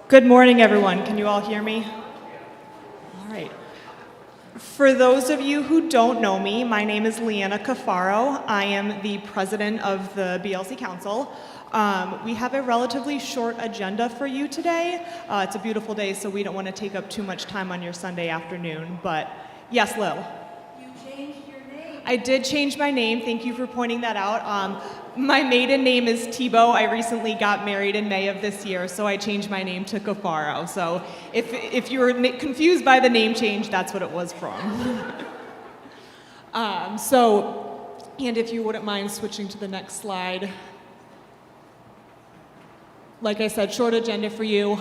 Good morning, everyone. Can you all hear me? All right. For those of you who don't know me, my name is Leanna Cafaro. I am the president of the BLC Council. We have a relatively short agenda for you today. It's a beautiful day, so we don't want to take up too much time on your Sunday afternoon. But yes, Lil. You changed your name. I did change my name. Thank you for pointing that out. My maiden name is Tebow. I recently got married in May of this year, so I changed my name to Cafaro. So if you were confused by the name change, that's what it was from. And if you wouldn't mind switching to the next slide. Like I said, short agenda for you.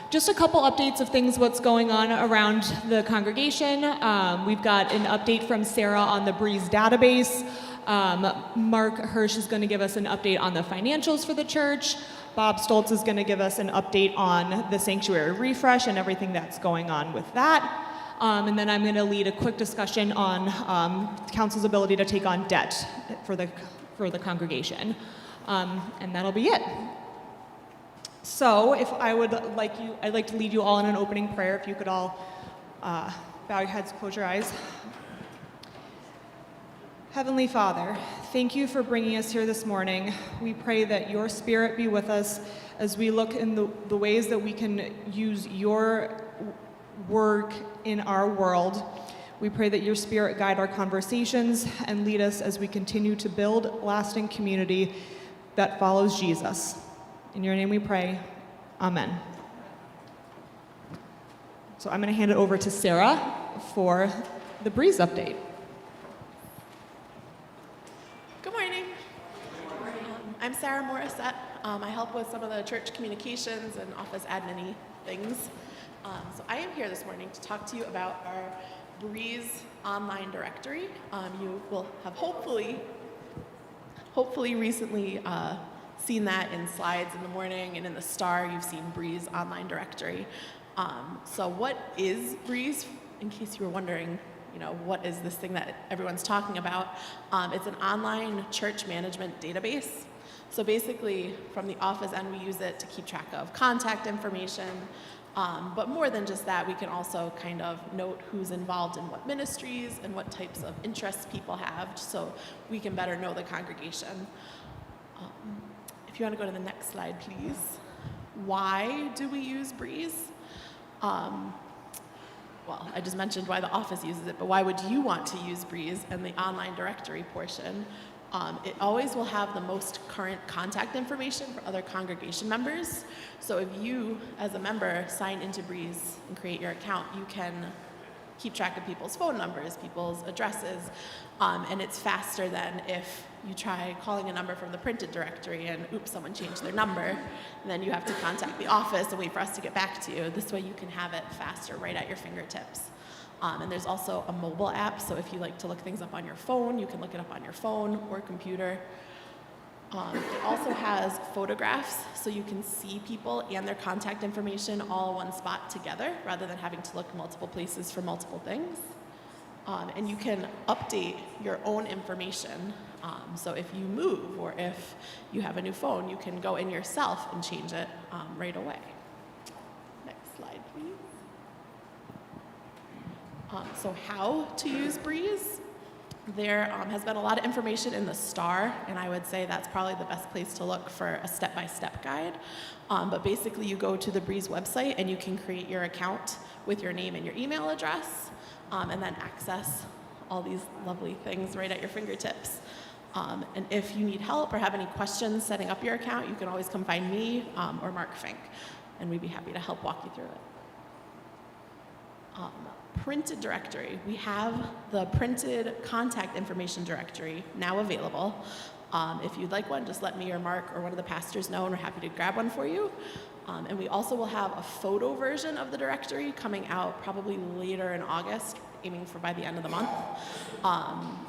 Just a couple updates of things, what's going on around the congregation. We've got an update from Sarah on the Breeze database. Mark Hirsch is going to give us an update on the financials for the church. Bob Stoltz is going to give us an update on the sanctuary refresh and everything that's going on with that. And then I'm going to lead a quick discussion on council's ability to take on debt for the congregation. And that'll be it. So if I'd like to lead you all in an opening prayer. If you could all bow your heads, close your eyes. Heavenly Father, thank you for bringing us here this morning. We pray that your Spirit be with us as we look in the ways that we can use your work in our world. We pray that your Spirit guide our conversations and lead us as we continue to build lasting community that follows Jesus. In your name we pray, amen. So I'm going to hand it over to Sarah for the Breeze update. Good morning. I'm Sarah Morissette. I help with some of the church communications and office admin-y things. So I am here this morning to talk to you about our Breeze online directory. You will have hopefully recently seen that in slides in the morning, and in the Star you've seen Breeze online directory. So what is Breeze? In case you were wondering, what is this thing that everyone's talking about? It's an online church management database. So basically, from the office end, we use it to keep track of contact information. But more than just that, we can also kind of note who's involved in what ministries and what types of interests people have, so we can better know the congregation. If you want to go to the next slide, please. Why do we use Breeze? Well, I just mentioned why the office uses it, but why would you want to use Breeze and the online directory portion? It always will have the most current contact information for other congregation members. So if you, as a member, sign into Breeze and create your account, you can keep track of people's phone numbers, people's addresses, and it's faster than if you try calling a number from the printed directory and oops, someone changed their number, and then you have to contact the office and wait for us to get back to you. This way you can have it faster right at your fingertips. And there's also a mobile app, so if you like to look things up on your phone, you can look it up on your phone or computer. It also has photographs, so you can see people and their contact information all in one spot together, rather than having to look multiple places for multiple things. And you can update your own information. So if you move or if you have a new phone, you can go in yourself and change it right away. Next slide, please. So how to use Breeze? There has been a lot of information in the Star, and I would say that's probably the best place to look for a step-by-step guide. But basically, you go to the Breeze website, and you can create your account with your name and your email address, and then access all these lovely things right at your fingertips. And if you need help or have any questions setting up your account, you can always come find me or Mark Fink, and we'd be happy to help walk you through it. Printed directory. We have the printed contact information directory now available. If you'd like one, just let me or Mark or one of the pastors know, and we're happy to grab one for you. And we also will have a photo version of the directory coming out probably later in August, aiming for by the end of the month.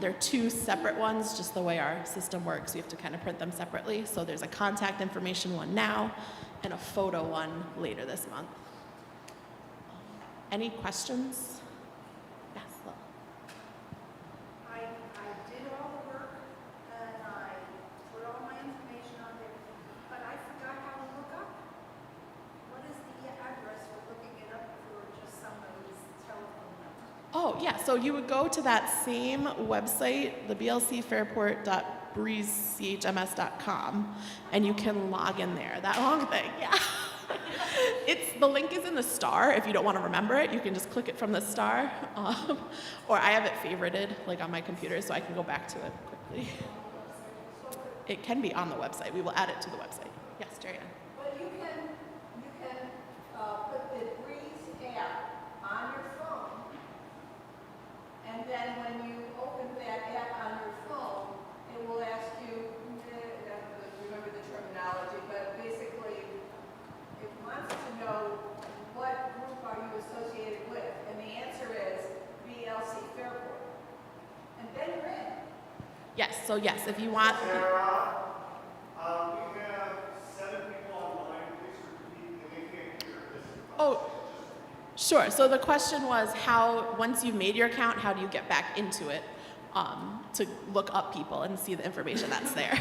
There are two separate ones, just the way our system works. We have to kind of print them separately. So there's a contact information one now and a photo one later this month. Any questions? Yes, Lil. I did all the work and I put all my information on there, but I forgot how to look up. What yeah, so you would go to that same website, the blcfairport.breezechms.com, and you can log in there. That long thing, yeah. The link is in the star. If you don't want to remember it, you can just click it from the star. Or I have it favorited, like on my computer, so I can go back to it quickly. It can be on the website. We will add it to the website. Yes, Jerry Ann. But you can put the Breeze app on your phone, and then when you open that app on your phone, it will ask you, I don't remember the terminology, but basically it wants to know what group are you associated with, and the answer is BLC Fairport. And then you're in. Yes, so yes, if you want. Sarah, we have 7 people online. Please repeat, and we can't hear this. Oh, sure. So the question was how, once you've made your account, how do you get back into it to look up people and see the information that's there?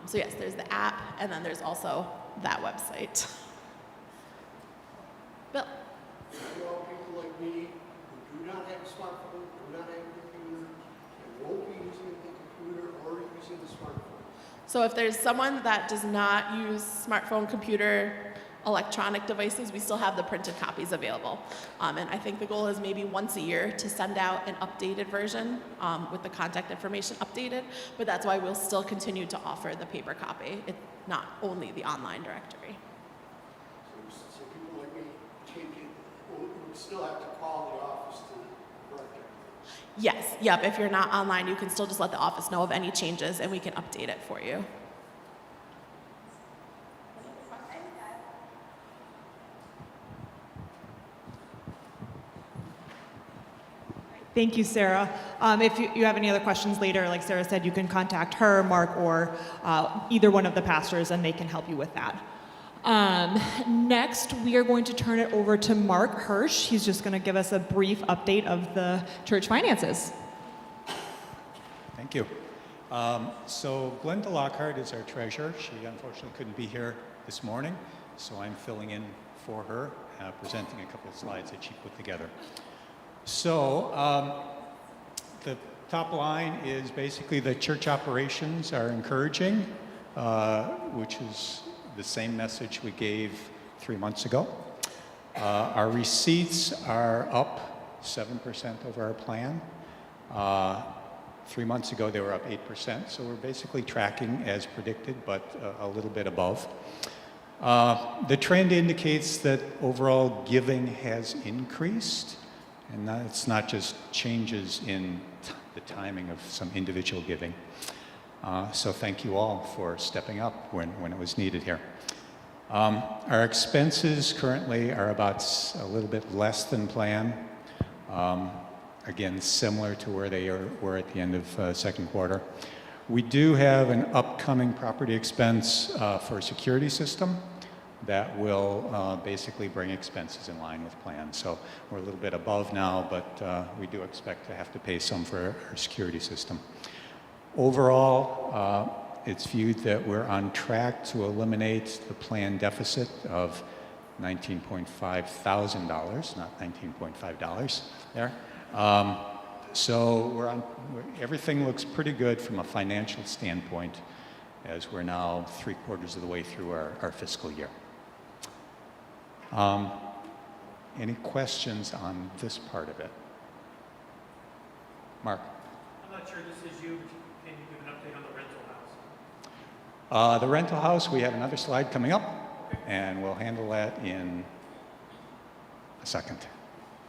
So yes, there's the app, and then there's also that website. Bill? You all people like me who do not have a smartphone, do not have a computer, and won't be using the computer or using the smartphone. So if there's someone that does not use smartphone, computer, electronic devices, we still have the printed copies available. And I think the goal is maybe once a year to send out an updated version with the contact information updated, but that's why we'll still continue to offer the paper copy. It's not only the online directory. So people like me would still have to call the office to correct it. Yes, yep, if you're not online, you can still just let the office know of any changes and we can update it for you. Thank you, Sarah. If you have any other questions later, like Sarah said, you can contact her, Mark, or either one of the pastors, and they can help you with that. Next, we are going to turn it over to Mark Hirsch. He's just going to give us a brief update of the church finances. Thank you. So Glenda Lockhart is our treasurer. She unfortunately couldn't be here this morning, so I'm filling in for her, presenting a couple of slides that she put together. So the top line is basically the church operations are encouraging, which is the same message we gave 3 months ago. Our receipts are up 7% over our plan. 3 months ago, they were up 8%, so we're basically tracking as predicted, but a little bit above. The trend indicates that overall giving has increased, and it's not just changes in the timing of some individual giving. So thank you all for stepping up when it was needed here. Our expenses currently are about a little bit less than planned. Again, similar to where they were at the end of second quarter. We do have an upcoming property expense for a security system that will basically bring expenses in line with plan. So we're a little bit above now, but we do expect to have to pay some for our security system. Overall, it's viewed that we're on track to eliminate the planned deficit of $19.5 thousand, not $19.5 there. So everything looks pretty good from a financial standpoint as we're now 3/4 of the way through our fiscal year. Any questions on this part of it? Mark? I'm not sure this is you, but can you give an update on the rental house? The rental house, we have another slide coming up, and we'll handle that in a second.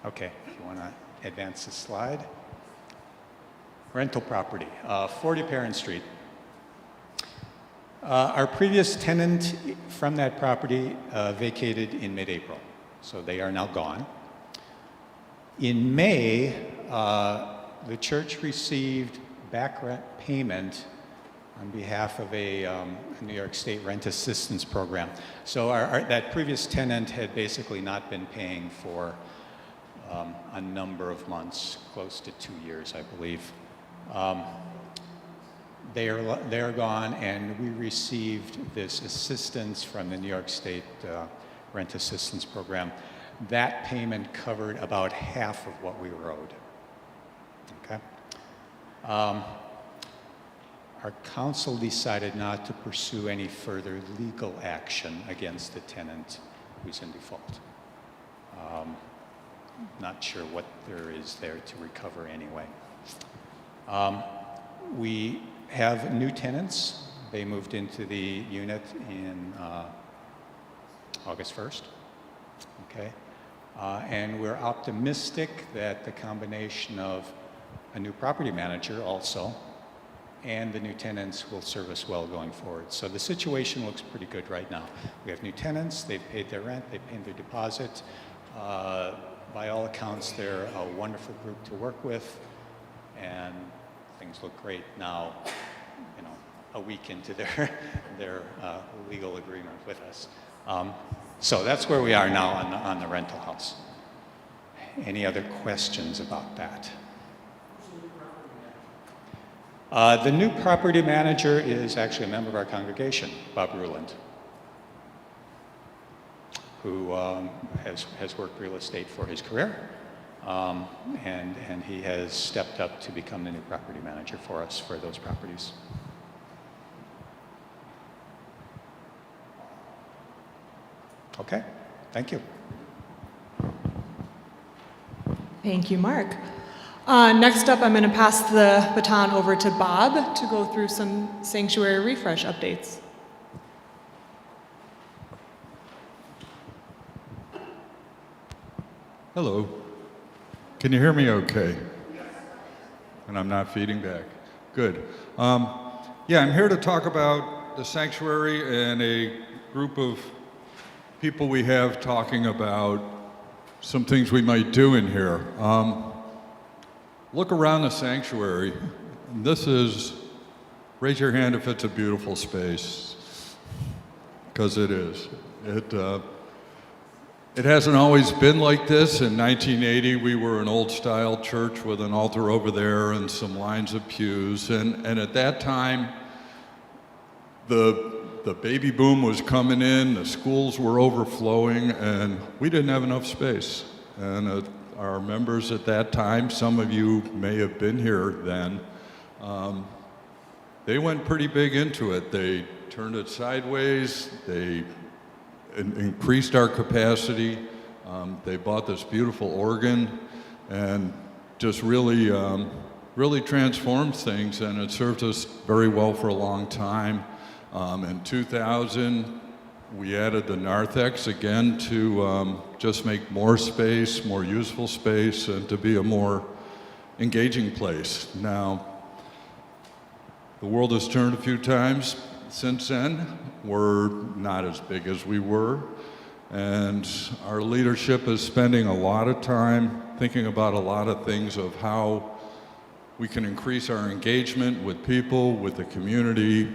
Okay, if you want to advance the slide. Rental property, 40 Perrin Street. Our previous tenant from that property vacated in mid-April, so they are now gone. In May, the church received back rent payment on behalf of a New York State rent assistance program. So that previous tenant had basically not been paying for a number of months, close to 2 years, I believe. They're gone, and we received this assistance from the New York State Rent Assistance Program. that payment covered about half of what we were owed. Okay? Our council decided not to pursue any further legal action against the tenant who's in default. Not sure what there is there to recover anyway. We have new tenants. They moved into the unit in August 1st. Okay? And we're optimistic that the combination of a new property manager also and the new tenants will serve us well going forward. So the situation looks pretty good right now. We have new tenants, they've paid their rent, they've paid their deposit. By all accounts, they're a wonderful group to work with, and things look great now, you know, a week into their legal agreement with us. So that's where we are now on the rental house. Any other questions about that? The new property manager is actually a member of our congregation, Bob Ruland, who has worked real estate for his career, and he has stepped up to become the new property manager for us for those properties. Okay, thank you. Thank you, Mark. Next up, I'm going to pass the baton over to Bob to go through some sanctuary refresh updates. Hello. Can you hear me okay? And I'm not feeding back. Good. Yeah, I'm here to talk about the sanctuary and a group of people we have talking about some things we might do in here. Look around the sanctuary. This is, raise your hand if it's a beautiful space, because it is. It hasn't always been like this. In 1980, we were an old-style church with an altar over there and some lines of pews. And at that time, the baby boom was coming in, the schools were overflowing, and we didn't have enough space. And our members at that time, some of you may have been here then, they went pretty big into it. They turned it sideways, they increased our capacity, they bought this beautiful organ, and just really transformed things, and it served us very well for a long time. In 2000, we added the narthex again to just make more space, more useful space, and to be a more engaging place. Now, the world has turned a few times since then. We're not as big as we were, and our leadership is spending a lot of time thinking about a lot of things of how we can increase our engagement with people, with the community,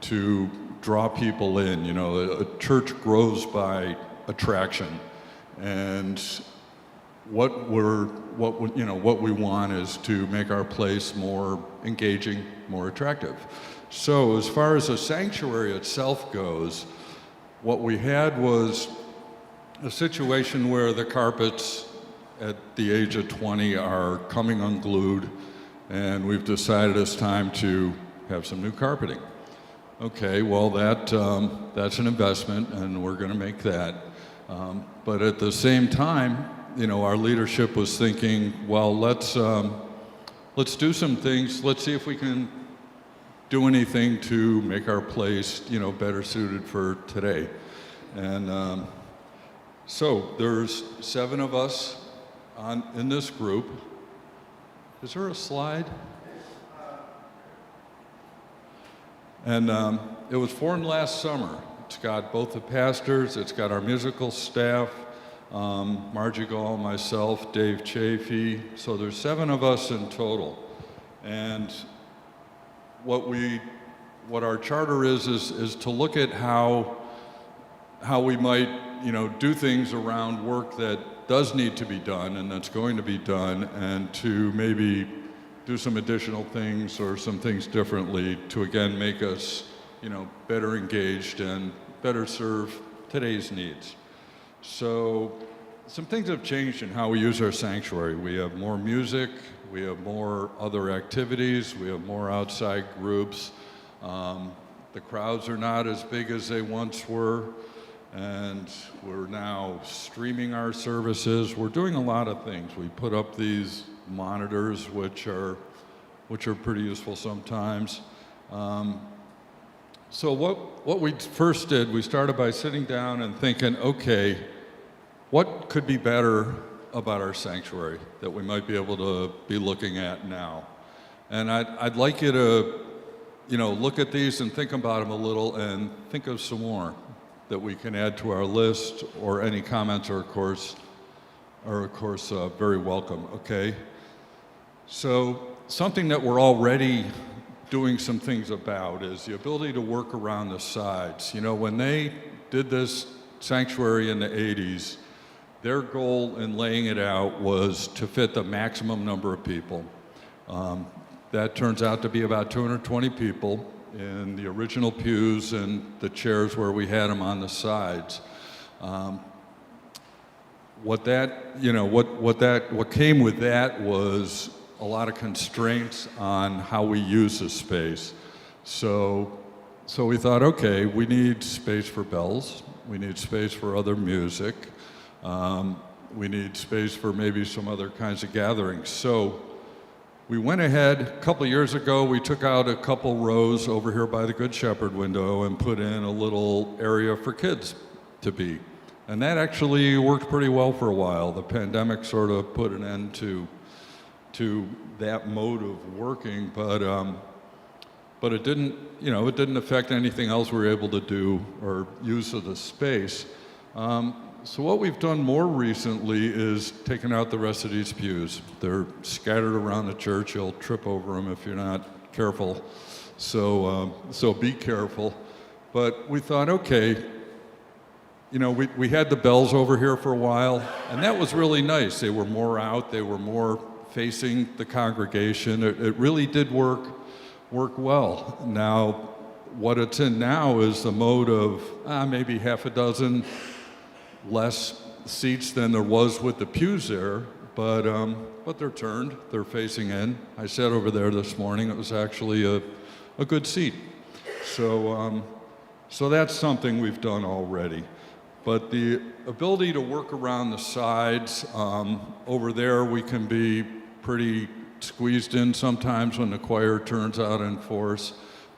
to draw people in. You know, a church grows by attraction, and what we want is to make our place more engaging, more attractive. So as far as the sanctuary itself goes, what we had was a situation where the carpets at the age of 20 are coming unglued, and we've decided it's time to have some new carpeting. Okay, well that's an investment, and we're going to make that. But at the same time, you know, our leadership was thinking, well, let's do some things. Let's see if we can do anything to make our place, you know, better suited for today. And so there's 7 of us in this group. Is there a slide? And it was formed last summer. It's got both the pastors, it's got our musical staff, Margie Gall, myself, Dave Chafee. So there's 7 of us in total. And what our charter is to look at how we might, you know, do things around work that does need to be done and that's going to be done, and to maybe do some additional things or some things differently to again make us, you know, better engaged and better serve today's needs. So some things have changed in how we use our sanctuary. We have more music, we have more other activities, we have more outside groups. The crowds are not as big as they once were, and we're now streaming our services. We're doing a lot of things. We put up these monitors, which are pretty useful sometimes. So what we first did, we started by sitting down and thinking, okay, what could be better about our sanctuary that we might be able to be looking at now? And I'd like you to, look at these and think about them a little and think of some more that we can add to our list, or any comments are of course very welcome, okay? So something that we're already doing some things about is the ability to work around the sides. When they did this sanctuary in the 80s, their goal in laying it out was to fit the maximum number of people. That turns out to be about 220 people in the original pews and the chairs where we had them on the sides. What came with that was a lot of constraints on how we use the space. So we thought, okay, we need space for bells, we need space for other music, we need space for maybe some other kinds of gatherings. So we went ahead, a couple years ago, we took out a couple rows over here by the Good Shepherd window and put in a little area for kids to be. And that actually worked pretty well for a while. The pandemic sort of put an end to that mode of working, but it didn't, it didn't affect anything else we were able to do or use of the space. So what we've done more recently is taken out the rest of these pews. They're scattered around the church. You'll trip over them if you're not careful. So be careful. But we thought, okay, we had the bells over here for a while, and that was really nice. They were more out. They were more facing the congregation. It really did work well. Now, what it's in now is the mode of maybe half a dozen less seats than there was with the pews there, but they're turned, they're facing in. I sat over there this morning, it was actually a good seat. So that's something we've done already. But the ability to work around the sides, over there we can be pretty squeezed in sometimes when the choir turns out in force.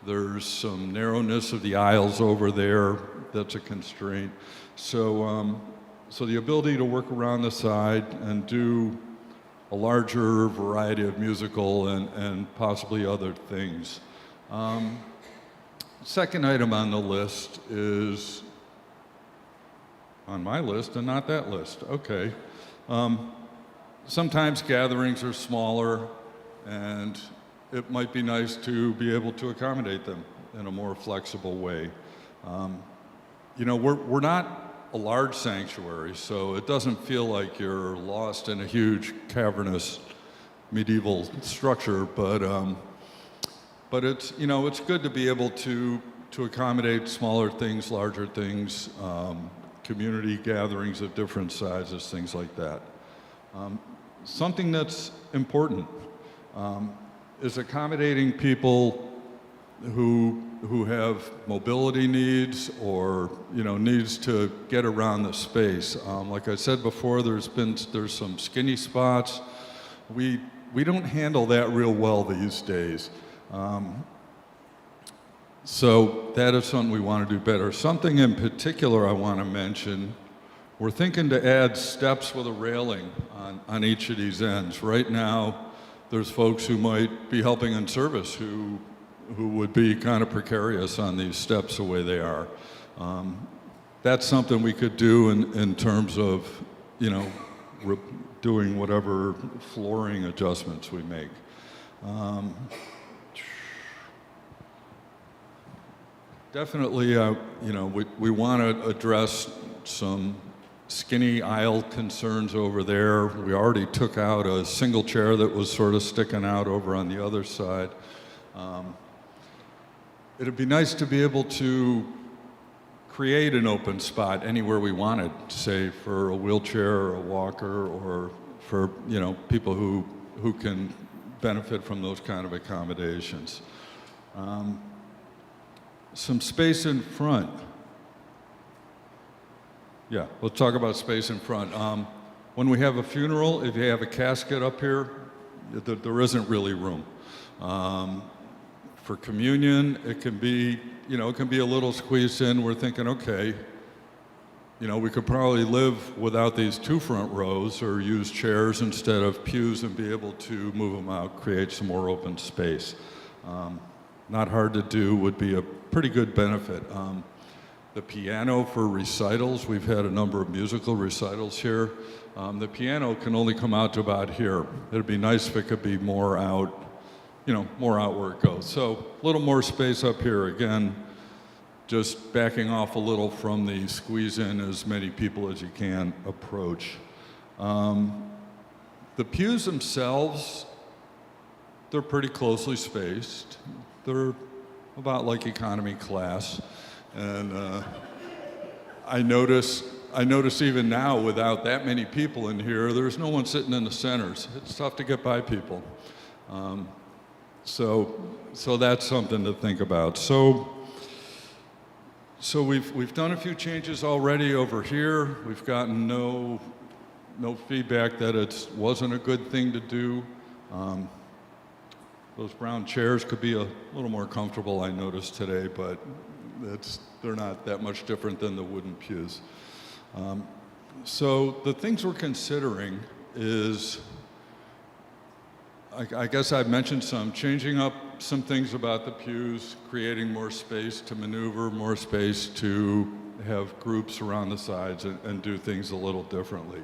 There's some narrowness of the aisles over there that's a constraint. So the ability to work around the side and do a larger variety of musical and possibly other things. Second item on the list is on my list and not that list. Okay. Sometimes gatherings are smaller, and it might be nice to be able to accommodate them in a more flexible way. We're not a large sanctuary, so it doesn't feel like you're lost in a huge cavernous medieval structure, but it's it's good to be able to accommodate smaller things, larger things, community gatherings of different sizes, things like that. Something that's important is accommodating people who have mobility needs or needs to get around the space. Like I said before, there's some skinny spots. We don't handle that real well these days. So that is something we want to do better. Something in particular I want to mention, we're thinking to add steps with a railing on each of these ends. Right now, there's folks who might be helping in service who would be kind of precarious on these steps the way they are. That's something we could do in terms of, doing whatever flooring adjustments we make. Definitely, we want to address some skinny aisle concerns over there. We already took out a single chair that was sort of sticking out over on the other side. It'd be nice to be able to create an open spot anywhere we wanted, say for a wheelchair or a walker, or for people who can benefit from those kind of accommodations. Some space in front. Yeah, let's talk about space in front. When we have a funeral, if you have a casket up here, there isn't really room. For communion, it can be a little squeezed in. We're thinking, okay, we could probably live without these 2 front rows or use chairs instead of pews and be able to move them out, create some more open space. Not hard to do, would be a pretty good benefit. The piano for recitals, we've had a number of musical recitals here. The piano can only come out to about here. It'd be nice if it could be more out, more out where it goes. So a little more space up here. Again, just backing off a little from the squeeze in as many people as you can approach. The pews themselves, they're pretty closely spaced. They're about like economy class. And I notice even now, without that many people in here, there's no one sitting in the centers. It's tough to get by people. So that's something to think about. So we've done a few changes already over here. We've gotten no feedback that it wasn't a good thing to do. Those brown chairs could be a little more comfortable, I noticed today, but they're not that much different than the wooden pews. So the things we're considering is, I guess I've mentioned changing up some things about the pews, creating more space to maneuver, more space to have groups around the sides and do things a little differently.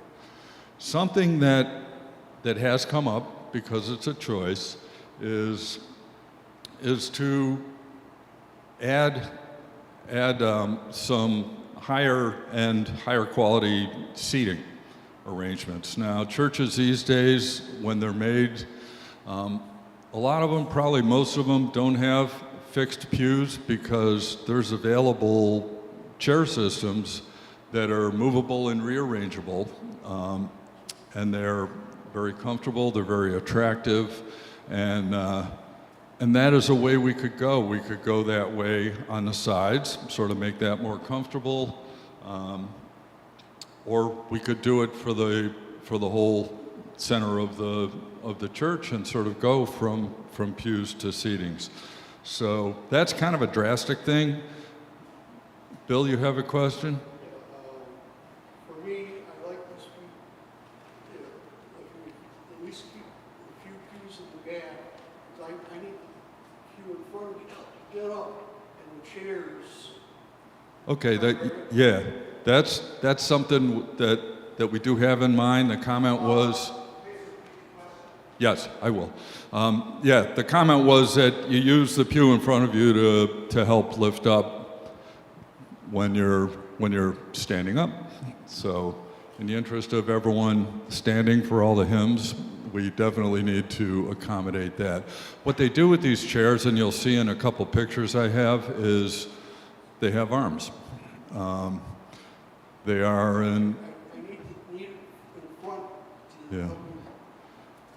Something that has come up, because it's a choice, is to add some higher quality seating arrangements. Now, churches these days, when they're made, a lot of them, probably most of them, don't have fixed pews because there's available chair systems that are movable and rearrangeable, and they're very comfortable, they're very attractive, and that is a way we could go. We could go that way on the sides, sort of make that more comfortable, or we could do it for the whole center of the church and sort of go from pews to seatings. So that's kind of a drastic thing. Bill, you have a question? For me, I like this view, if we at least keep a few pews in the back, because I need the pew in front of me to get up, and the chairs. Okay, that's something that we do have in mind. The comment was, yes, I will. The comment was that you use the pew in front of you to help lift up when you're standing up. So in the interest of everyone standing for all the hymns, we definitely need to accommodate that. What they do with these chairs, and you'll see in a couple pictures I have, is they have arms. They are in... I need it in front to Yeah. help me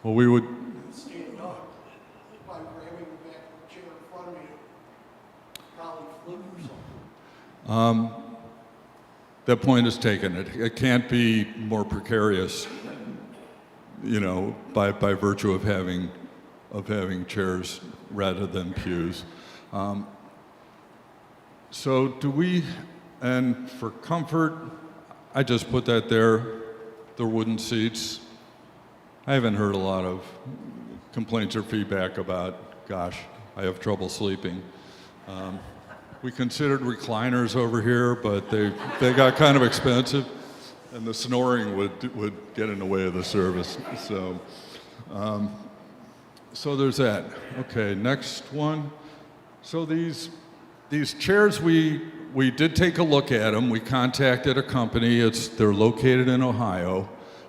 Well, we would... stand up by grabbing the back of the chair in front of me, probably flip or something. That point is taken. It can't be more precarious, by virtue of having chairs rather than pews. So do we, and for comfort, I just put that there, the wooden seats. I haven't heard a lot of complaints or feedback about, gosh, I have trouble sleeping. We considered recliners over here, but they got kind of expensive, and the snoring would get in the way of the service. So there's that. Okay, next one. So these chairs, we did take a look at them. We contacted a company. They're located in Ohio.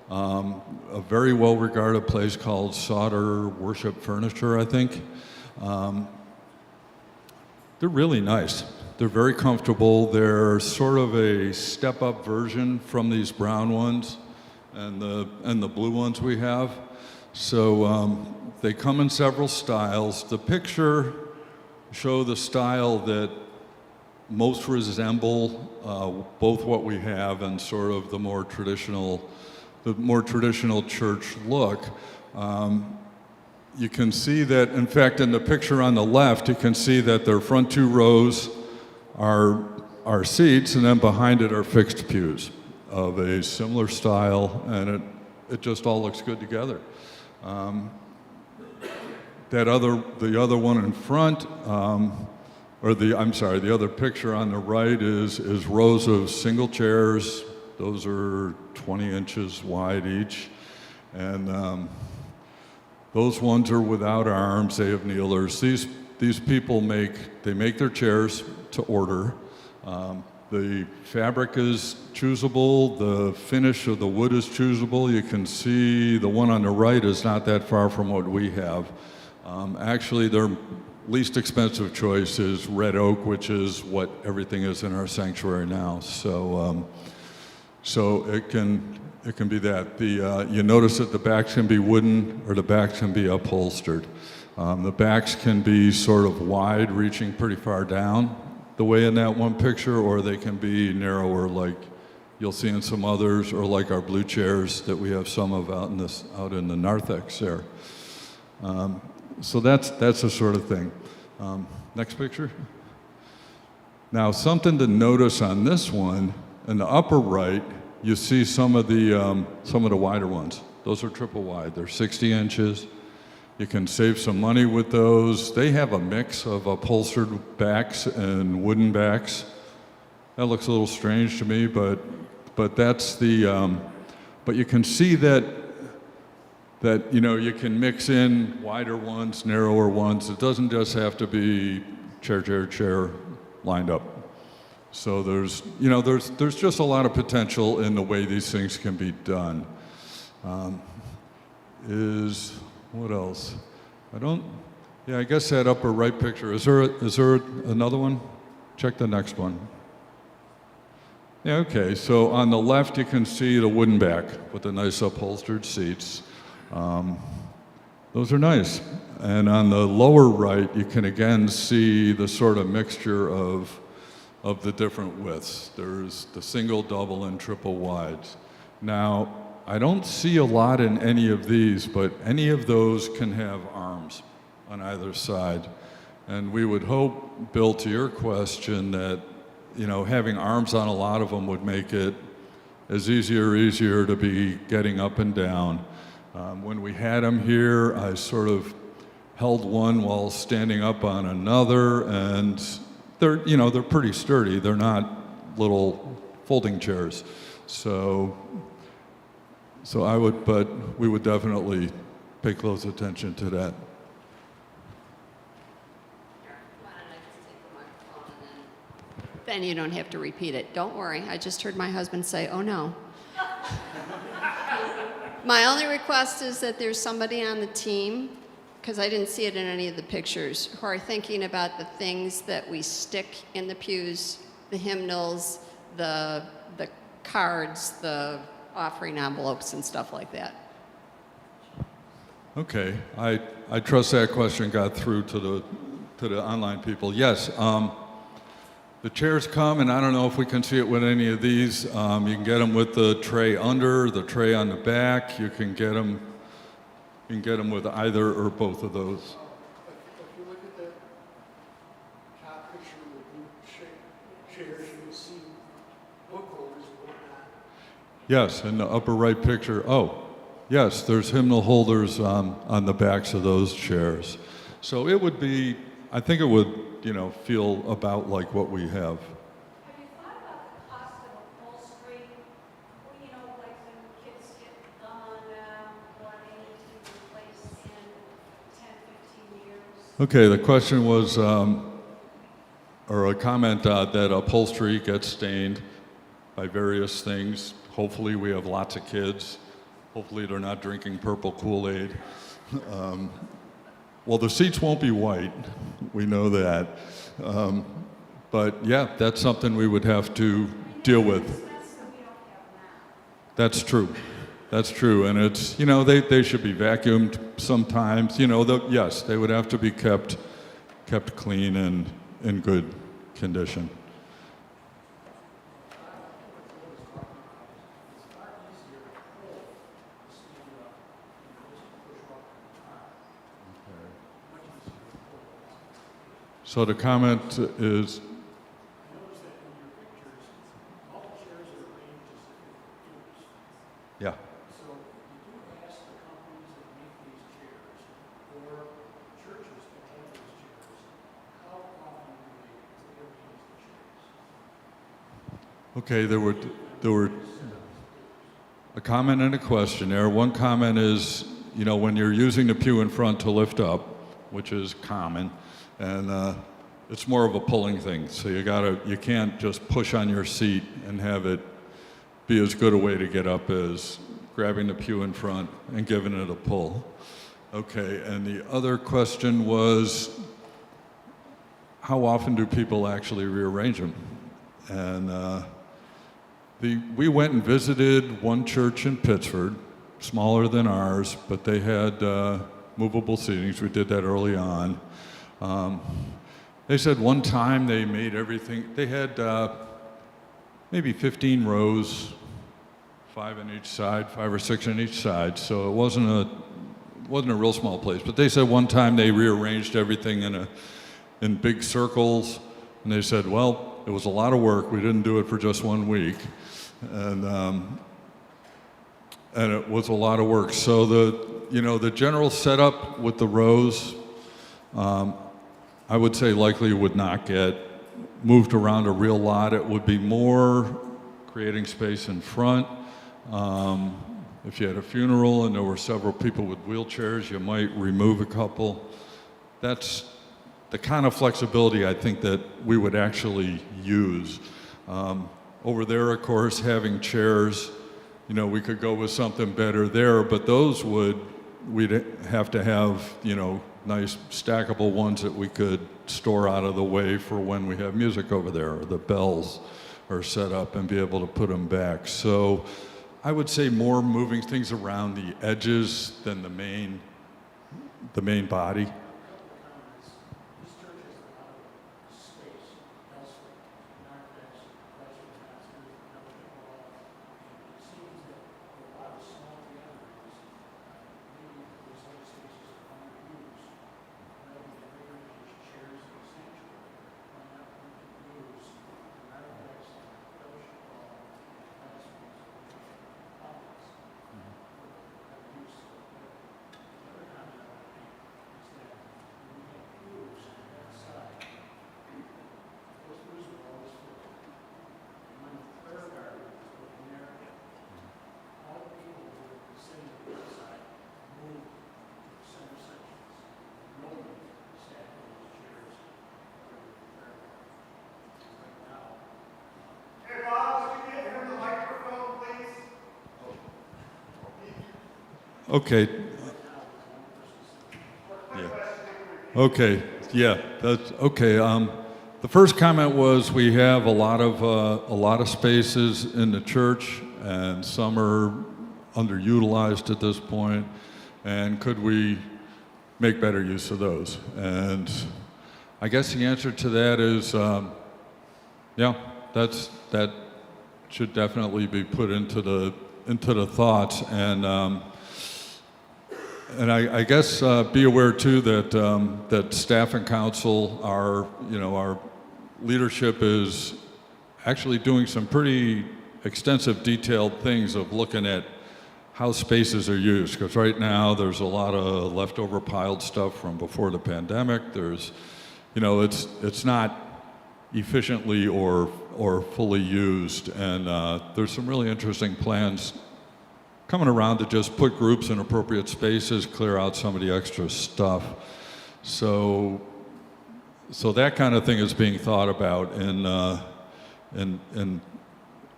A very well-regarded place called Sauter Worship Furniture, I think. They're really nice. They're very comfortable. They're sort of a step-up version from these brown ones and the blue ones we have. So they come in several styles. The picture show the style that most resemble both what we have and sort of the more traditional church look. You can see that, in fact, in the picture on the left, you can see that their front 2 rows are seats, and then behind it are fixed pews of a similar style, and it just all looks good together. The other one in front, the other picture on the right is rows of single chairs. Those are 20 inches wide each, and those ones are without arms. They have kneelers. These people make their chairs to order. The fabric is choosable. The finish of the wood is choosable. You can see the one on the right is not that far from what we have. Actually, their least expensive choice is red oak, which is what everything is in our sanctuary now. So it can be that. You notice that the backs can be wooden or the backs can be upholstered. The backs can be sort of wide, reaching pretty far down, the way in that one picture, or they can be narrower, like you'll see in some others, or like our blue chairs that we have some of out in the narthex there. So that's the sort of thing. Next picture. Now, something to notice on this one, in the upper right, you see some of the wider ones. Those are triple wide. They're 60 inches. You can save some money with those. They have a mix of upholstered backs and wooden backs. That looks a little strange to me, but that's the. But you can see that you can mix in wider ones, narrower ones. It doesn't just have to be chair lined up. So there's just a lot of potential in the way these things can be done. What else? I guess that upper right picture. Is there another one? Check the next one. Yeah, okay. So on the left you can see the wooden back with the nice upholstered seats. Those are nice. And on the lower right you can again see the sort of mixture of the different widths. There's the single, double, and triple wides. Now, I don't see a lot in any of these, but any of those can have arms on either side. And we would hope, Bill, to your question, that having arms on a lot of them would make it easier to be getting up and down. When we had them here, I sort of held one while standing up on another, and they're pretty sturdy. They're not little folding chairs. So we would definitely pay close attention to that. Then you don't have to repeat it. Don't worry, I just heard my husband say, "Oh no." My only request is that there's somebody on the team, because I didn't see it in any of the pictures, who are thinking about the things that we stick in the pews, the hymnals, the cards, the offering envelopes and stuff like that. Okay, I trust that question got through to the online people. Yes, the chairs come, and I don't know if we can see it with any of these. You can get them with the tray under, the tray on the back. You can get them with either or both of those. If you look at that top picture of the blue chairs, you can see book holders and whatnot. Yes, in the upper right picture. Oh, yes, there's hymnal holders on the backs of those chairs. So it would be, I think it would, feel about like what we have. Have you thought about the cost of upholstery? Well, like when kids get gum on them, or they need to be replaced in 10, 15 years? Okay, the question was, or a comment that upholstery gets stained by various things. Hopefully we have lots of kids. Hopefully they're not drinking purple Kool-Aid. Well, the seats won't be white. We know that. But yeah, that's something we would have to deal with. That's true. That's true. And it's, you know, they should be vacuumed sometimes. You know, yes, they would have to be kept clean and in good condition. So the comment is, yeah. So you do ask the companies that make these chairs or churches that have these chairs, how often do they arrange the chairs? Okay, there were a comment and a question there. One comment is, you know, when you're using the pew in front to lift up, which is common, and it's more of a pulling thing. So you can't just push on your seat and have it be as good a way to get up as grabbing the pew in front and giving it a pull. Okay, and the other question was, how often do people actually rearrange them? And we went and visited one church in Pittsford, smaller than ours, but they had movable seatings. We did that early on. They said one time they made everything, they had maybe 15 rows, 5 on each side, 5 or 6 on each side, so it wasn't a real small place. But they said one time they rearranged everything in big circles, and they said, well, it was a lot of work. We didn't do it for just 1 week, and it was a lot of work. So the general setup with the rows, I would say likely would not get moved around a real lot. It would be more creating space in front. If you had a funeral and there were several people with wheelchairs, you might remove a couple. That's the kind of flexibility I think that we would actually use. Over there, of course, having chairs, you know, we could go with something better there, but those we'd have to have, you know, nice stackable ones that we could store out of the way for when we have music over there, or the bells are set up, and be able to put them back. So I would say more moving things around the edges than the main body. Okay. Yeah. Okay. Yeah. That's okay. The first comment was we have a lot of spaces in the church, and some are underutilized at this point. And could we make better use of those? And I guess the answer to that is, yeah, that should definitely be put into the thoughts. And I guess be aware too that staff and council, our leadership is actually doing some pretty extensive, detailed things of looking at how spaces are used. Because right now there's a lot of leftover piled stuff from before the pandemic. There's, it's not efficiently or fully used, and there's some really interesting plans coming around to just put groups in appropriate spaces, clear out some of the extra stuff. So that kind of thing is being thought about in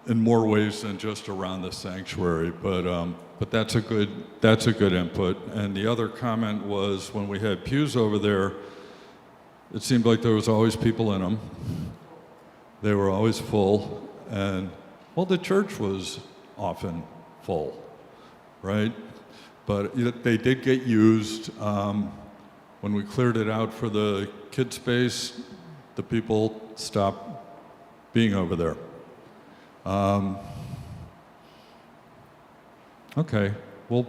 more ways than just around the sanctuary. But that's a good input. And the other comment was when we had pews over there, it seemed like there was always people in them. they were always full, and well, the church was often full, right? But they did get used. When we cleared it out for the kid space, the people stopped being over there. Okay, we'll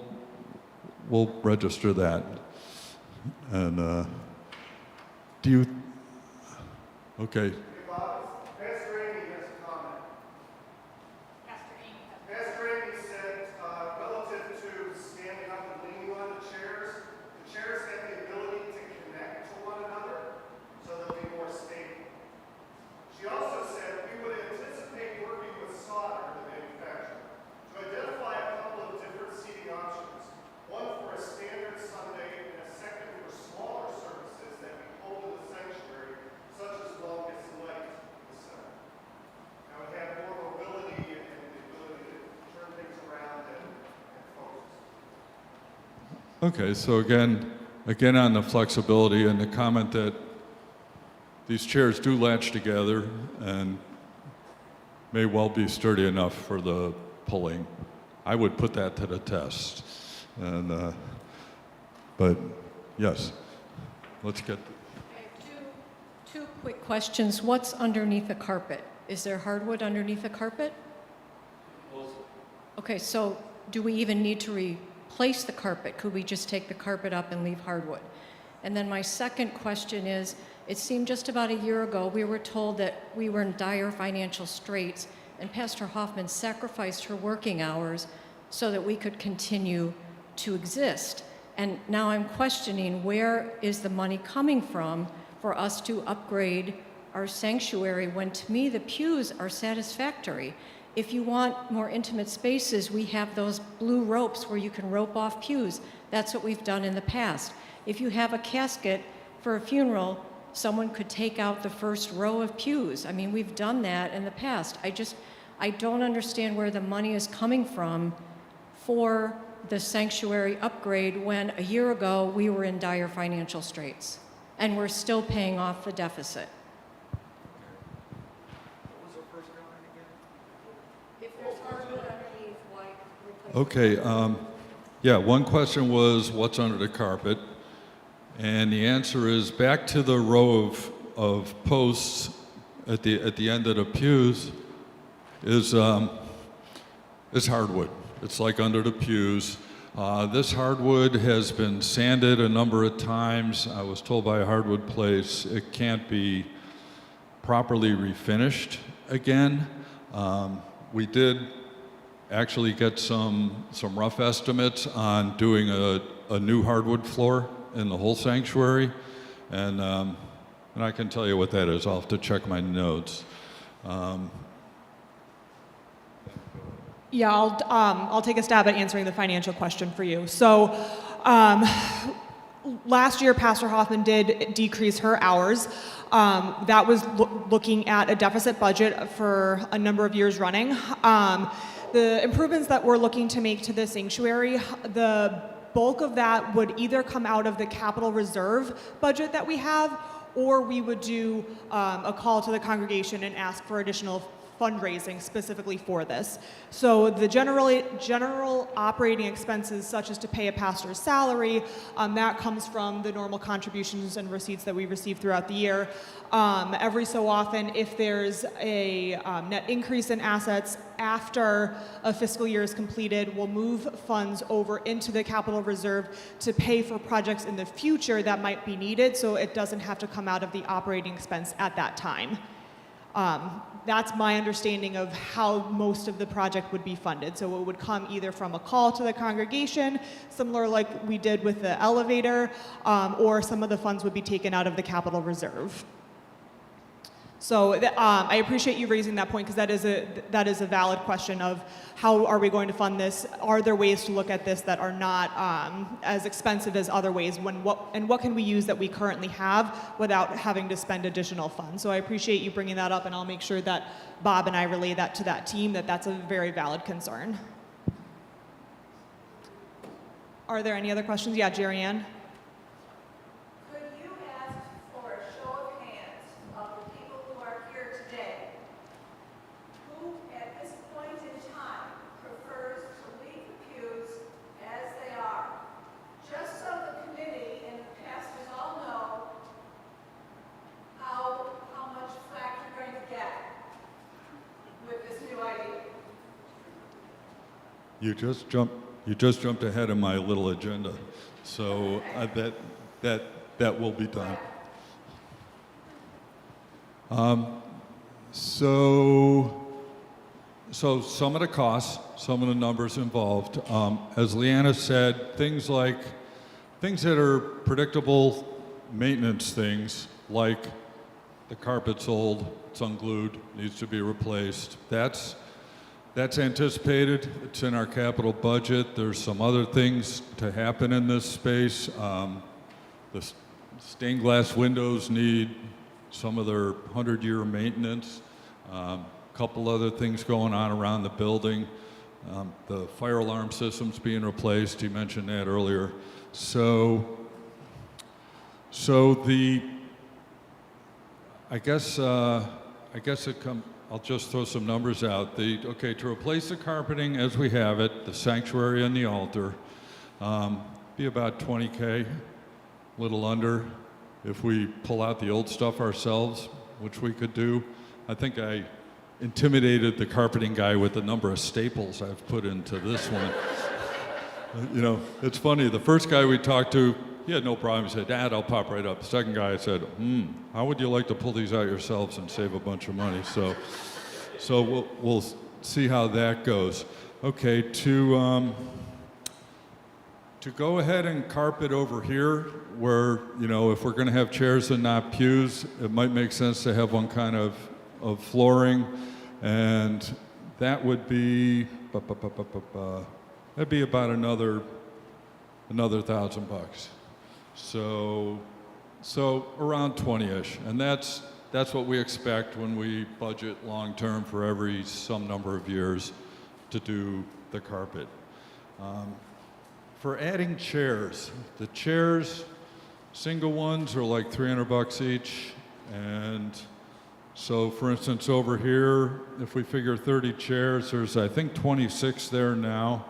register that. And do you? Okay. Pastor Amy has a comment. Pastor Amy said, relative to standing up and leaning on the chairs have the ability to connect to one another, so they'll be more stable. She also said we would anticipate working with solder, the manufacturer, to identify a couple of different seating options. One for a standard Sunday and a second for smaller services that we hold in the sanctuary, such as longest night in the center. Now we have more mobility and the ability to turn things around and focus. Okay, so again on the flexibility and the comment that these chairs do latch together and may well be sturdy enough for the pulling. I would put that to the test. And, but yes, let's get. I have two quick questions. What's underneath the carpet? Is there hardwood underneath the carpet? Okay, so do we even need to replace the carpet? Could we just take the carpet up and leave hardwood? And then my second question is, it seemed just about a year ago we were told that we were in dire financial straits, and Pastor Hoffman sacrificed her working hours so that we could continue to exist. And now I'm questioning, where is the money coming from for us to upgrade our sanctuary when, to me, the pews are satisfactory? If you want more intimate spaces, we have those blue ropes where you can rope off pews. That's what we've done in the past. If you have a casket for a funeral, someone could take out the first row of pews. I mean, we've done that in the past. I don't understand where the money is coming from for the sanctuary upgrade when a year ago we were in dire financial straits and we're still paying off the deficit. If there's hardwood underneath, why replace it? Okay, yeah, one question was what's under the carpet? And the answer is back to the row of posts at the end of the pews is hardwood. It's like under the pews. This hardwood has been sanded a number of times. I was told by a hardwood place it can't be properly refinished again. We did actually get some rough estimates on doing a new hardwood floor in the whole sanctuary, and I can tell you what that is. I'll have to check my notes. Yeah, I'll take a stab at answering the financial question for you. So, last year, Pastor Hoffman did decrease her hours. That was looking at a deficit budget for a number of years running. The improvements that we're looking to make to the sanctuary, the bulk of that would either come out of the capital reserve budget that we have, or we would do a call to the congregation and ask for additional fundraising specifically for this. So the general operating expenses, such as to pay a pastor's salary, that comes from the normal contributions and receipts that we receive throughout the year. Every so often, if there's a net increase in assets after a fiscal year is completed, we'll move funds over into the capital reserve to pay for projects in the future that might be needed, so it doesn't have to come out of the operating expense at that time. That's my understanding of how most of the project would be funded. So it would come either from a call to the congregation, similar like we did with the elevator, or some of the funds would be taken out of the capital reserve. So I appreciate you raising that point, because that is a valid question of how are we going to fund this? Are there ways to look at this that are not as expensive as other ways? What can we use that we currently have without having to spend additional funds? So I appreciate you bringing that up, and I'll make sure that Bob and I relay that to that team, that's a very valid concern. Are there any other questions? Yeah, Jerry Ann. Could you ask for a show of hands of the people who are here today You just jumped ahead of my little agenda, so that will be done. So some of the costs, some of the numbers involved, as Leanna said, things that are predictable maintenance things, like the carpet's old, it's unglued, needs to be replaced. That's anticipated. It's in our capital budget. There's some other things to happen in this space. The stained glass windows need some of their 100-year maintenance. A couple other things going on around the building. The fire alarm system's being replaced. He mentioned that earlier. I'll just throw some numbers out. To replace the carpeting as we have it, the sanctuary and the altar, be about $20K, a little under. If we pull out the old stuff ourselves, which we could do. I think I intimidated the carpeting guy with the number of staples I've put into this one. You know, it's funny, the first guy we talked to, he had no problem. He said, Dad, I'll pop right up. The second guy said, how would you like to pull these out yourselves and save a bunch of money? So we'll see how that goes. Okay, to go ahead and carpet over here, where, you know, if we're going to have chairs and not pews, it might make sense to have one kind of flooring, and that would be that'd be about another $1,000. So around 20-ish, and that's what we expect when we budget long term for every some number of years to do the carpet. For adding chairs, the chairs, single ones are like $300 each, and so for instance over here, if we figure 30 chairs, there's I think 26 there now.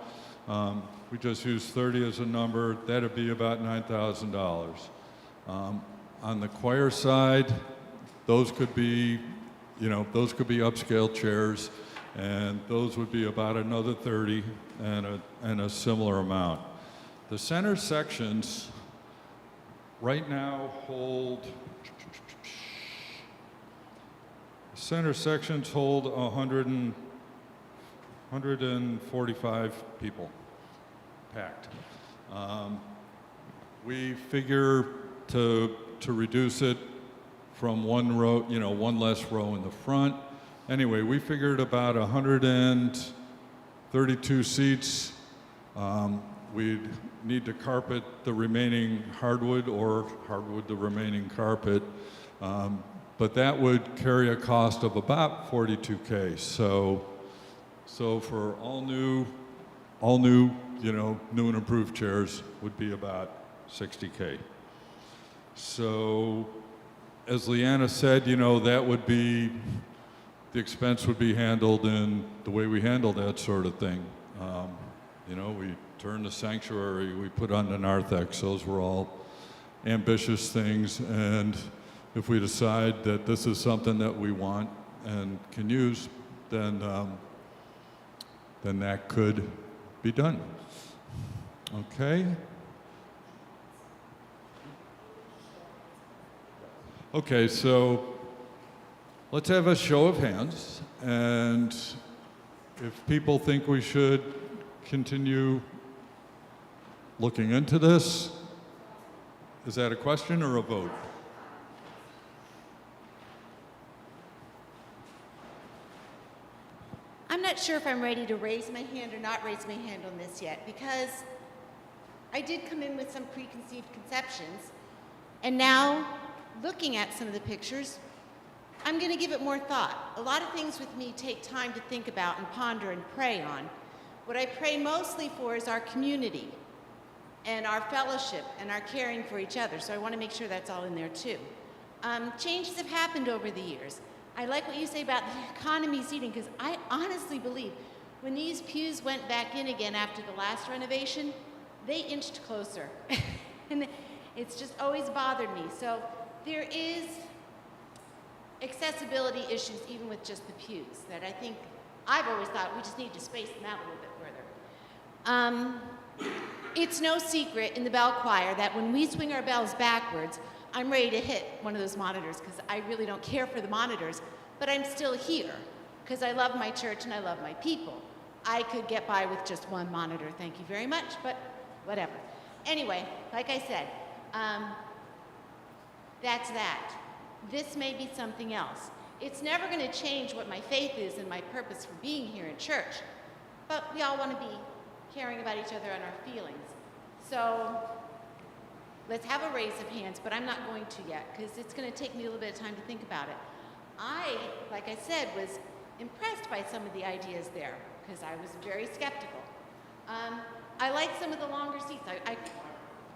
We just use 30 as a number, that'd be about $9,000. On the choir side, those could be upscale chairs, and those would be about another 30 and a similar amount. The center sections right now hold 145 people packed. We figure to reduce it from one row, one less row in the front. Anyway, we figured about 132 seats. We'd need to carpet the remaining hardwood or hardwood the remaining carpet. But that would carry a cost of about $42K. So for all new, new and improved chairs would be about $60K. So as Leanna said, that would be, the expense would be handled in the way we handle that sort of thing. We turn the sanctuary, we put on the narthex. Those were all ambitious things, and if we decide that this is something that we want and can use, then that could be done. Okay? Okay, so let's have a show of hands, and if people think we should continue looking into this, is that a question or a vote? I'm not sure if I'm ready to raise my hand or not raise my hand on this yet, because I did come in with some preconceived conceptions, and now, looking at some of the pictures, I'm going to give it more thought. A lot of things with me take time to think about and ponder and pray on. What I pray mostly for is our community and our fellowship and our caring for each other, so I want to make sure that's all in there too. Changes have happened over the years. I like what you say about the economy seating, because I honestly believe when these pews went back in again after the last renovation, they inched closer. And it's just always bothered me. So there is accessibility issues even with just the pews that I think I've always thought we just need to space them out a little bit further. It's no secret in the bell choir that when we swing our bells backwards, I'm ready to hit one of those monitors because I really don't care for the monitors, but I'm still here because I love my church and I love my people. I could get by with just one monitor, thank you very much, but whatever. Anyway, like I said, that's that. This may be something else. It's never going to change what my faith is and my purpose for being here in church, but we all want to be caring about each other and our feelings. So let's have a raise of hands, but I'm not going to yet because it's going to take me a little bit of time to think about it. I, like I said, was impressed by some of the ideas there because I was very skeptical. I like some of the longer seats.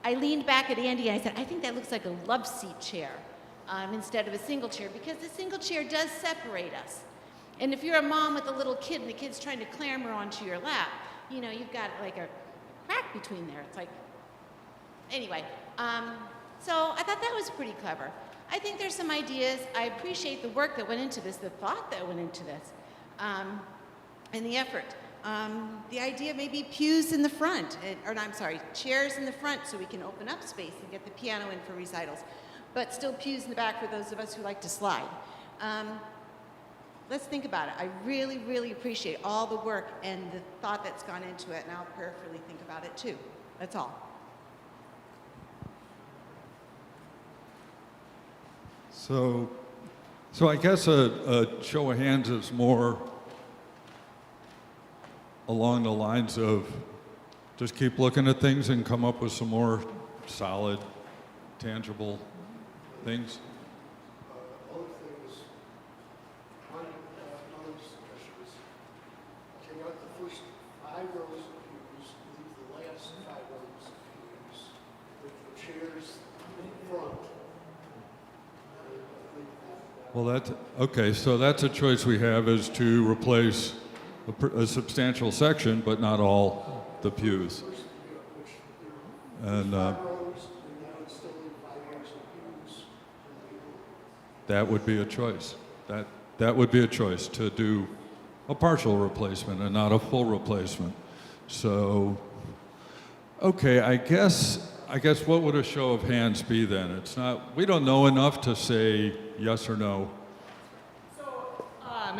I leaned back at Andy and I said, I think that looks like a love seat chair instead of a single chair because the single chair does separate us. And if you're a mom with a little kid and the kid's trying to clamber onto your lap, you know, you've got like a crack between there. It's like, anyway, so I thought that was pretty clever. I think there's some ideas. I appreciate the work that went into this, the thought that went into this, and the effort. The idea maybe pews in the front, chairs in the front so we can open up space and get the piano in for recitals, but still pews in the back for those of us who like to slide. Let's think about it. I really, really appreciate all the work and the thought that's gone into it, and I'll prayerfully think about it too. That's all. So I guess a show of hands is more along the lines of just keep looking at things and come up with some more solid, tangible things. Other things, another suggestion is take out the first 5 rows of pews, leave the last 5 rows of pews with the chairs in front. Well, okay, so that's a choice we have is to replace a substantial section, but not all the pews. And that would be a choice. That would be a choice to do a partial replacement and not a full replacement. So, okay, I guess what would a show of hands be then? It's not, we don't know enough to say yes or no.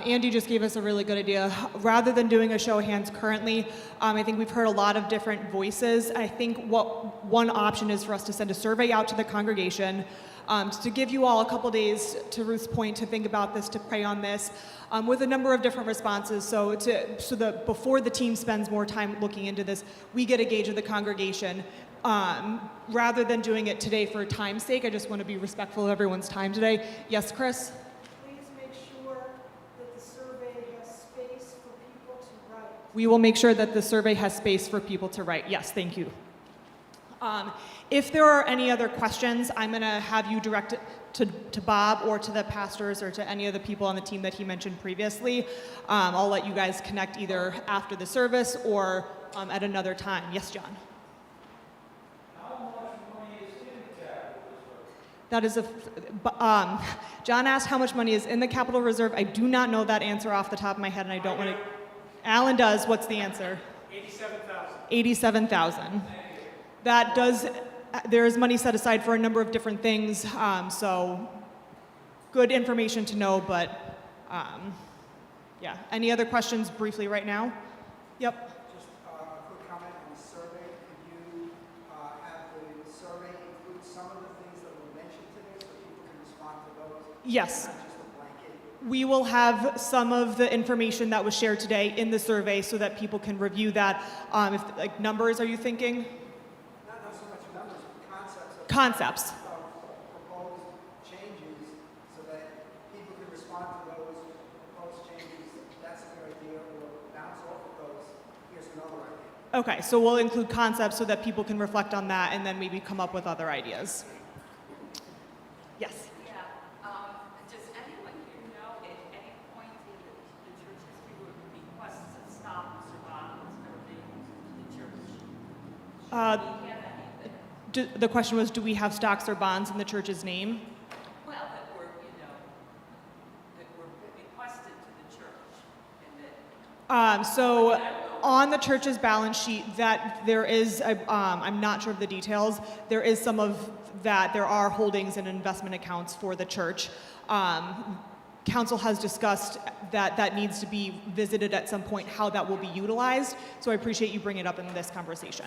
Andy just gave us a really good idea. Rather than doing a show of hands currently, I think we've heard a lot of different voices. I think what one option is for us to send a survey out to the congregation to give you all a couple days, to Ruth's point, to think about this, to pray on this, with a number of different responses. So that before the team spends more time looking into this, we get a gauge of the congregation. Rather than doing it today for time's sake, I just want to be respectful of everyone's time today. Yes, Chris? Please make sure that the survey has space for people to write. We will make sure that the survey has space for people to write. Yes, thank you. If there are any other questions, I'm going to have you direct it to Bob or to the pastors or to any of the people on the team that he mentioned previously. I'll let you guys connect either after the service or at another time. Yes, John? That is John asked how much money is in the capital reserve. I do not know that answer off the top of my head, and I don't want to. Alan does. What's the answer? 87,000. 87,000. That does. There is money set aside for a number of different things. So, good information to know. But yeah. Any other questions briefly right now? Yep. Just a quick comment on the survey. Could you have the survey include some of the things that were mentioned today so people can respond to those? Yes. Not just a blanket. We will have some of the information that was shared today in the survey so that people can review that. If like numbers, are you thinking? Not so much numbers, but concepts. Concepts. Of proposed changes so that people can respond to those proposed changes. That's a good idea, or bounce off of those. Here's another idea. Okay, so we'll include concepts so that people can reflect on that and then maybe come up with other ideas. Yes. Does anyone here know at any point in the church history where requests of stops or bonds or things to the church? Do we have any? The question was, do we have stocks or bonds in the church's name? Well, that were, that were requested to the church. And that, So I don't know on the church's balance sheet that there is, I'm not sure of the details, there is some of that, there are holdings and investment accounts for the church. Council has discussed that that needs to be visited at some point, how that will be utilized. So I appreciate you bringing it up in this conversation.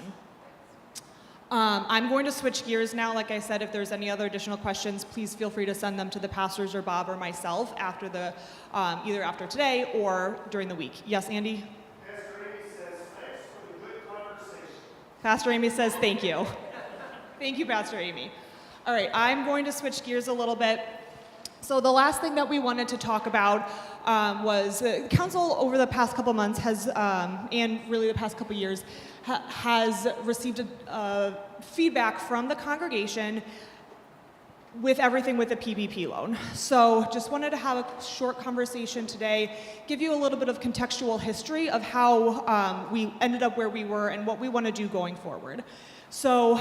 I'm going to switch gears now. Like I said, if there's any other additional questions, please feel free to send them to the pastors or Bob or myself after the, either after today or during the week. Yes, Andy? Pastor Amy says, thanks for the good conversation. Pastor Amy says thank you. Thank you, Pastor Amy. All right, I'm going to switch gears a little bit. So the last thing that we wanted to talk about was council over the past couple months has, and really the past couple years, has received feedback from the congregation with everything with the PPP loan. So just wanted to have a short conversation today, give you a little bit of contextual history of how we ended up where we were and what we want to do going forward. So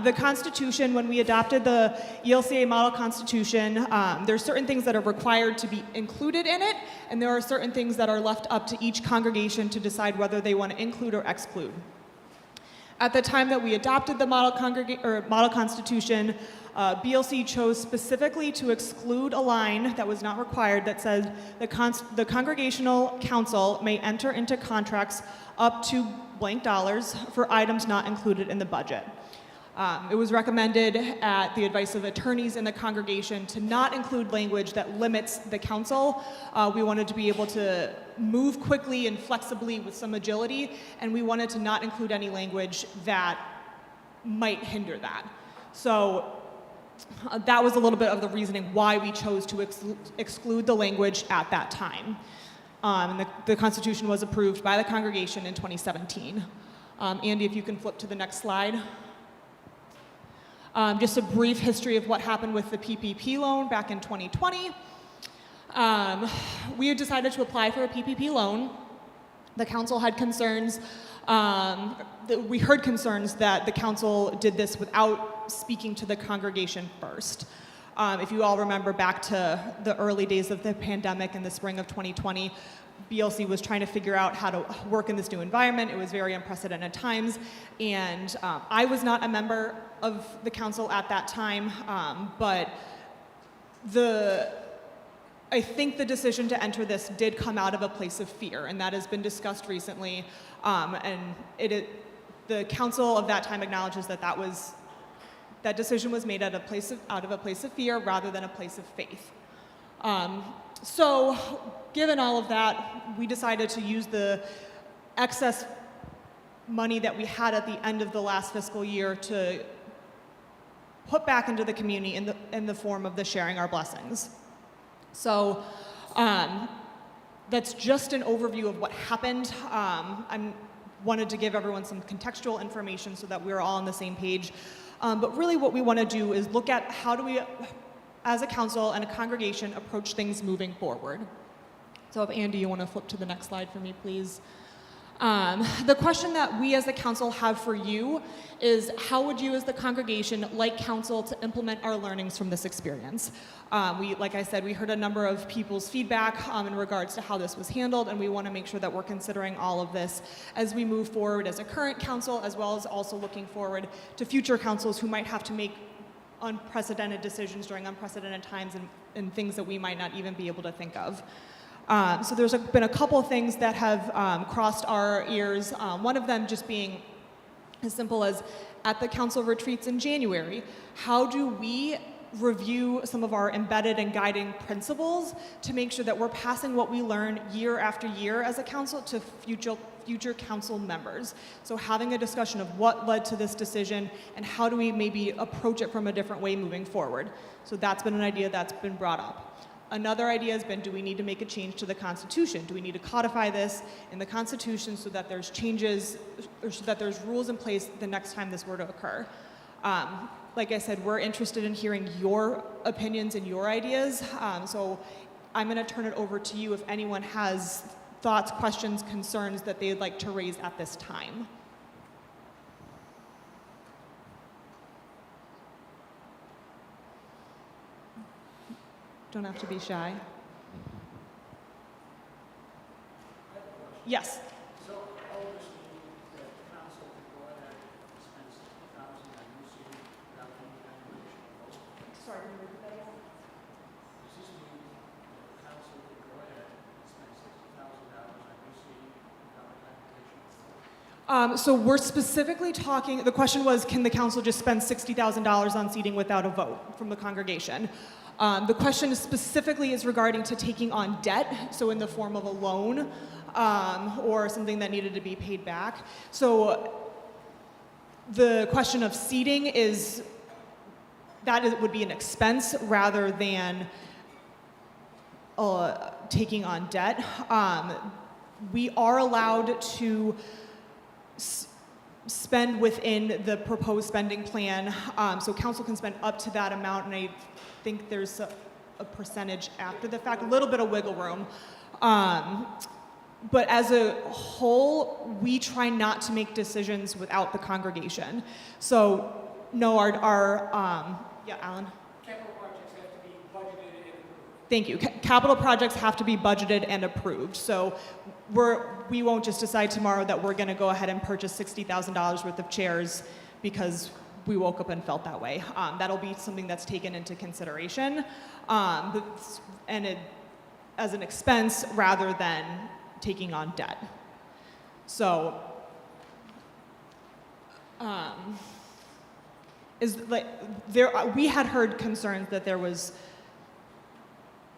the Constitution, when we adopted the ELCA model Constitution, there's certain things that are required to be included in it, and there are certain things that are left up to each congregation to decide whether they want to include or exclude. At the time that we adopted the model Constitution, BLC chose specifically to exclude a line that was not required that said the Congregational Council may enter into contracts up to blank dollars for items not included in the budget. It was recommended at the advice of attorneys in the congregation to not include language that limits the council. We wanted to be able to move quickly and flexibly with some agility, and we wanted to not include any language that might hinder that. So that was a little bit of the reasoning why we chose to exclude the language at that time. And the Constitution was approved by the congregation in 2017. Andy, if you can flip to the next slide. Just a brief history of what happened with the PPP loan back in 2020. We had decided to apply for a PPP loan. The council had concerns. We heard concerns that the council did this without speaking to the congregation first. If you all remember back to the early days of the pandemic in the spring of 2020, BLC was trying to figure out how to work in this new environment. It was very unprecedented times, and I was not a member of the council at that time, but I think the decision to enter this did come out of a place of fear, and that has been discussed recently, and the council of that time acknowledges that that decision was made out of a place of fear rather than a place of faith. So given all of that, we decided to use the excess money that we had at the end of the last fiscal year to put back into the community in the form of the Sharing Our Blessings. So that's just an overview of what happened. I wanted to give everyone some contextual information so that we're all on the same page. But really what we want to do is look at how do we, as a council and a congregation, approach things moving forward. So if Andy, you want to flip to the next slide for me, please. The question that we as the council have for you is, how would you as the congregation like council to implement our learnings from this experience? Like I said, we heard a number of people's feedback in regards to how this was handled, and we want to make sure that we're considering all of this as we move forward as a current council, as well as also looking forward to future councils who might have to make unprecedented decisions during unprecedented times and things that we might not even be able to think of. So there's been a couple of things that have crossed our ears, one of them just being as simple as at the council retreats in January, how do we review some of our embedded and guiding principles to make sure that we're passing what we learn year after year as a council to future council members. So having a discussion of what led to this decision and how do we maybe approach it from a different way moving forward. So that's been an idea that's been brought up. Another idea has been, do we need to make a change to the Constitution? Do we need to codify this in the Constitution so that there's changes, or so that there's rules in place the next time this were to occur? Like I said, we're interested in hearing your opinions and your ideas. So I'm going to turn it over to you if anyone has thoughts, questions, concerns that they'd like to raise at this time. Don't have to be shy. Yes. So a So we're specifically talking, the question was, can the council just spend $60,000 on seating without a vote from the congregation? The question specifically is regarding to taking on debt, so in the form of a loan or something that needed to be paid back. So the question of seating is, would be an expense rather than taking on debt. We are allowed to spend within the proposed spending plan, so council can spend up to that amount, and I think there's a percentage after the fact, a little bit of wiggle room. But as a whole, we try not to make decisions without the congregation. So, no, yeah, Alan? Capital projects have to be budgeted and approved. Thank you. Capital projects have to be budgeted and approved. So we won't just decide tomorrow that we're going to go ahead and purchase $60,000 worth of chairs because we woke up and felt that way. That'll be something that's taken into consideration as an expense rather than taking on debt. So we had heard concerns that there was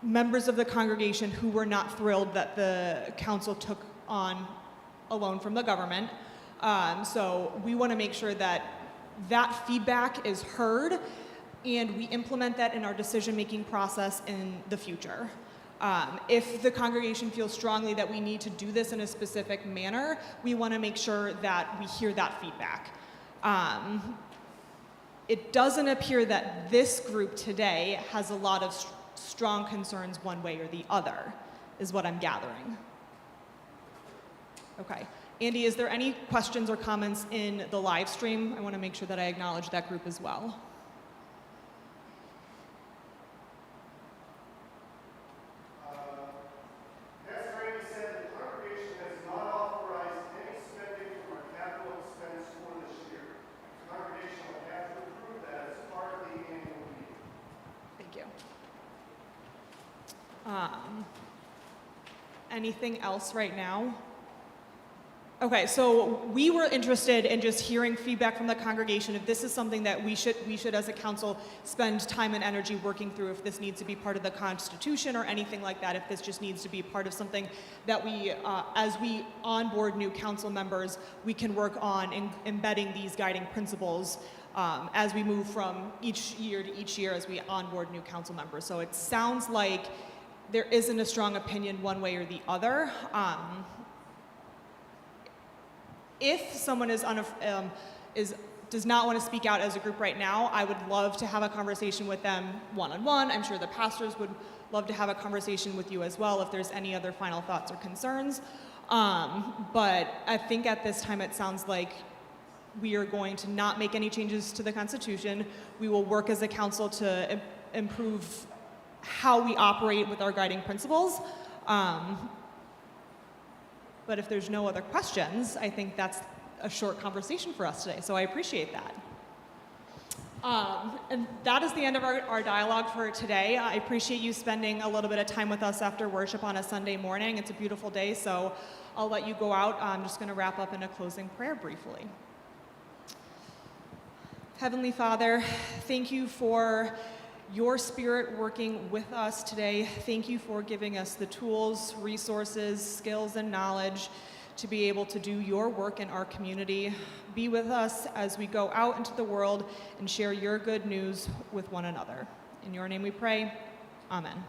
members of the congregation who were not thrilled that the council took on a loan from the government. So we want to make sure that feedback is heard and we implement that in our decision-making process in the future. If the congregation feels strongly that we need to do this in a specific manner, we want to make sure that we hear that feedback. It doesn't appear that this group today has a lot of strong concerns one way or the other, is what I'm gathering. Okay. Andy, is there any questions or comments in the live stream? I want to make sure that I acknowledge that group as well. As Randy said, the congregation has not authorized any spending from our capital expense for this year. The congregation will have to approve that as part of the annual meeting. Thank you. Anything else right now? Okay, so we were interested in just hearing feedback from the congregation if this is something that we should as a council spend time and energy working through, if this needs to be part of the Constitution or anything like that, if this just needs to be part of something that we, as we onboard new council members, we can work on embedding these guiding principles as we move from each year to each year as we onboard new council members. So it sounds like there isn't a strong opinion one way or the other. If someone does not want to speak out as a group right now, I would love to have a conversation with them one-on-one. I'm sure the pastors would love to have a conversation with you as well if there's any other final thoughts or concerns. But I think at this time it sounds like we are going to not make any changes to the Constitution. We will work as a council to improve how we operate with our guiding principles. But if there's no other questions, I think that's a short conversation for us today, so I appreciate that. And that is the end of our dialogue for today. I appreciate you spending a little bit of time with us after worship on a Sunday morning. It's a beautiful day, so I'll let you go out. I'm just going to wrap up in a closing prayer briefly. Heavenly Father, thank you for your Spirit working with us today. Thank you for giving us the tools, resources, skills, and knowledge to be able to do your work in our community. Be with us as we go out into the world and share your good news with one another. In your name we pray. Amen.